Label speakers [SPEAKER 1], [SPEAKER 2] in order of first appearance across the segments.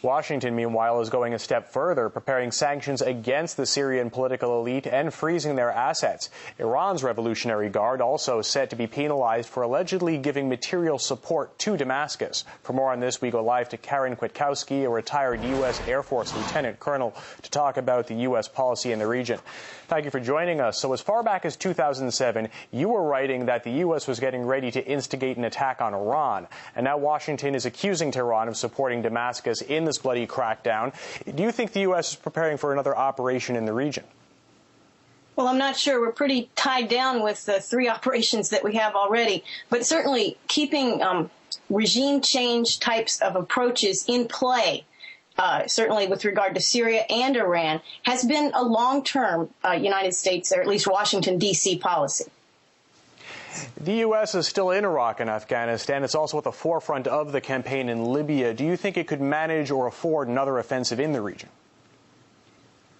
[SPEAKER 1] Washington, meanwhile, is going a step further, preparing sanctions against the Syrian political elite and freezing their assets. Iran's Revolutionary Guard also set to be penalized for allegedly giving material support to Damascus. For more on this, we go live to Karen Kwiatkowski, a retired U.S. Air Force lieutenant colonel, to talk about the U.S. policy in the region. Thank you for joining us. So as far back as 2007, you were writing that the U.S. was getting ready to instigate an attack on Iran. And now Washington is accusing Tehran of supporting Damascus in this bloody crackdown. Do you think the U.S. is preparing for another operation in the region?
[SPEAKER 2] Well, I'm not sure. We're pretty tied down with the 3 operations that we have already. But certainly keeping regime change types of approaches in play, certainly with regard to Syria and Iran, has been a long-term United States, or at least Washington, D.C. policy.
[SPEAKER 1] The U.S. is still in Iraq and Afghanistan. It's also at the forefront of the campaign in Libya. Do you think it could manage or afford another offensive in the region?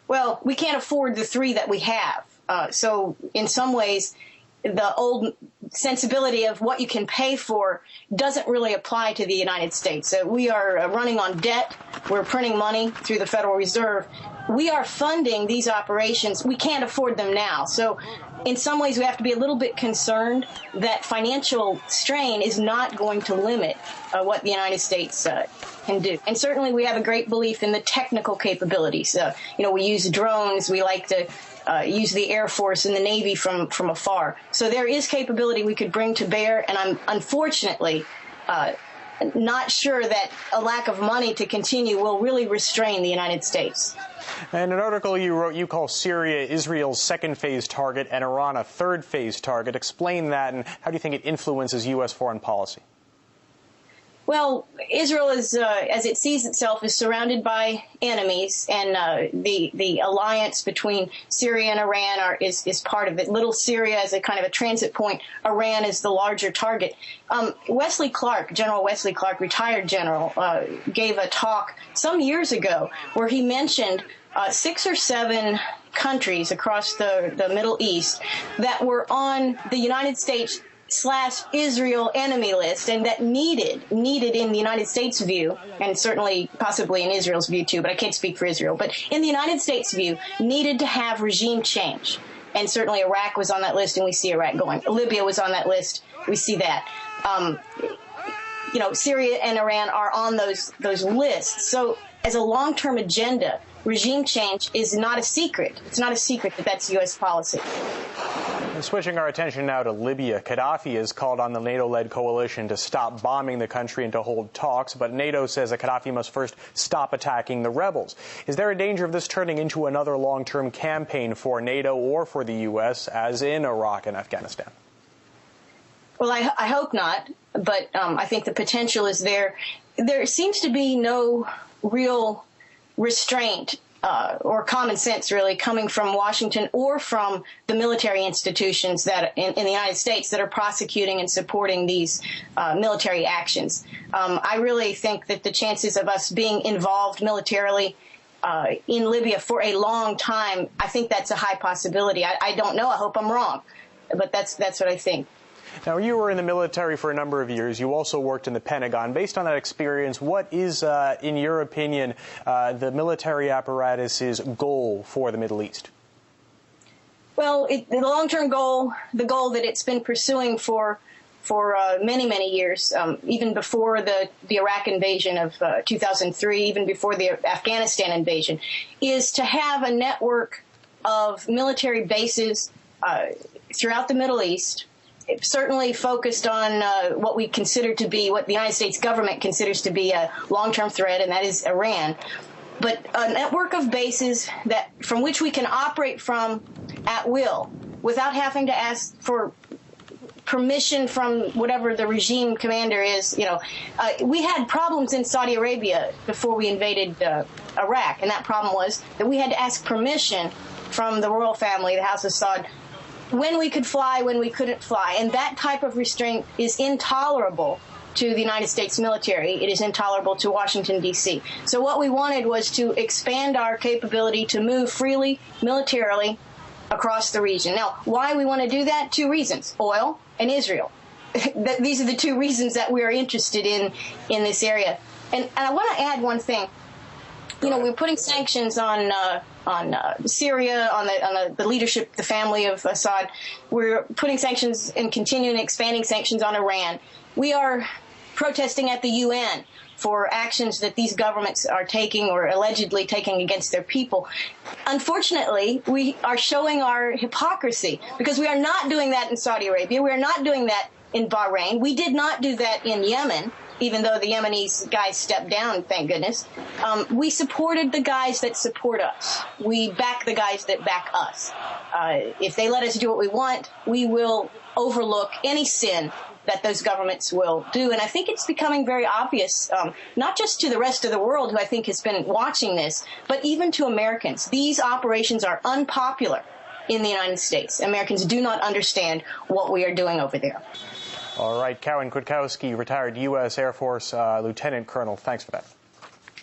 [SPEAKER 2] Well, we can't afford the 3 that we have. So in some ways, the old sensibility of what you can pay for doesn't really apply to the United States. We are running on debt. We're printing money through the Federal Reserve. We are funding these operations. We can't afford them now. So in some ways, we have to be a little bit concerned that financial strain is not going to limit what the United States can do. And certainly we have a great belief in the technical capabilities. We use drones. We like to use the Air Force and the Navy from afar. So there is capability we could bring to bear, and I'm unfortunately not sure that a lack of money to continue will really restrain the United States.
[SPEAKER 1] And an article you wrote, you call Syria Israel's second phase target and Iran a third phase target. Explain that, and how do you think it influences U.S. foreign policy?
[SPEAKER 2] Well, Israel is, as it sees itself, is surrounded by enemies, and the alliance between Syria and Iran is part of it. Little Syria is a kind of a transit point. Iran is the larger target. Wesley Clark, General Wesley Clark, retired general, gave a talk some years ago where he mentioned 6 or 7 countries across the Middle East that were on the United States / Israel enemy list, and that needed in the United States view, and certainly possibly in Israel's view too, but I can't speak for Israel, but in the United States view, needed to have regime change. And certainly Iraq was on that list, and we see Iraq going. Libya was on that list. We see that. Syria and Iran are on those lists. So as a long-term agenda, regime change is not a secret. It's not a secret that that's U.S. policy.
[SPEAKER 1] And switching our attention now to Libya, Gaddafi has called on the NATO-led coalition to stop bombing the country and to hold talks, but NATO says that Gaddafi must first stop attacking the rebels. Is there a danger of this turning into another long-term campaign for NATO or for the U.S., as in Iraq and Afghanistan?
[SPEAKER 2] Well, I hope not, but I think the potential is there. There seems to be no real restraint or common sense, really, coming from Washington or from the military institutions that in the United States that are prosecuting and supporting these military actions. I really think that the chances of us being involved militarily in Libya for a long time, I think that's a high possibility. I don't know. I hope I'm wrong, but that's what I think.
[SPEAKER 1] Now, you were in the military for a number of years. You also worked in the Pentagon. Based on that experience, what is, in your opinion, the military apparatus's goal for the Middle East?
[SPEAKER 2] Well, the long-term goal, the goal that it's been pursuing for many, many years, even before the Iraq invasion of 2003, even before the Afghanistan invasion, is to have a network of military bases throughout the Middle East, certainly focused on what we consider to be, what the United States government considers to be a long-term threat, and that is Iran. But a network of bases from which we can operate from at will without having to ask for permission from whatever the regime commander is. We had problems in Saudi Arabia before we invaded Iraq, and that problem was that we had to ask permission from the royal family, the House of Saud, when we could fly, when we couldn't fly. And that type of restraint is intolerable to the United States military. It is intolerable to Washington, D.C. So what we wanted was to expand our capability to move freely, militarily, across the region. Now, why we want to do that? 2 reasons: oil and Israel. These are the 2 reasons that we are interested in this area. And I want to add one thing. We're putting sanctions on Syria, on the leadership, the family of Assad. We're putting sanctions and continuing expanding sanctions on Iran. We are protesting at the UN for actions that these governments are taking or allegedly taking against their people. Unfortunately, we are showing our hypocrisy because we are not doing that in Saudi Arabia. We are not doing that in Bahrain. We did not do that in Yemen, even though the Yemenis guys stepped down, thank goodness. We supported the guys that support us. We back the guys that back us. If they let us do what we want, we will overlook any sin that those governments will do. And I think it's becoming very obvious, not just to the rest of the world, who I think has been watching this, but even to Americans. These operations are unpopular in the United States. Americans do not understand what we are doing over there.
[SPEAKER 1] All right, Karen Kwiatkowski, retired U.S. Air Force Lieutenant Colonel. Thanks for that.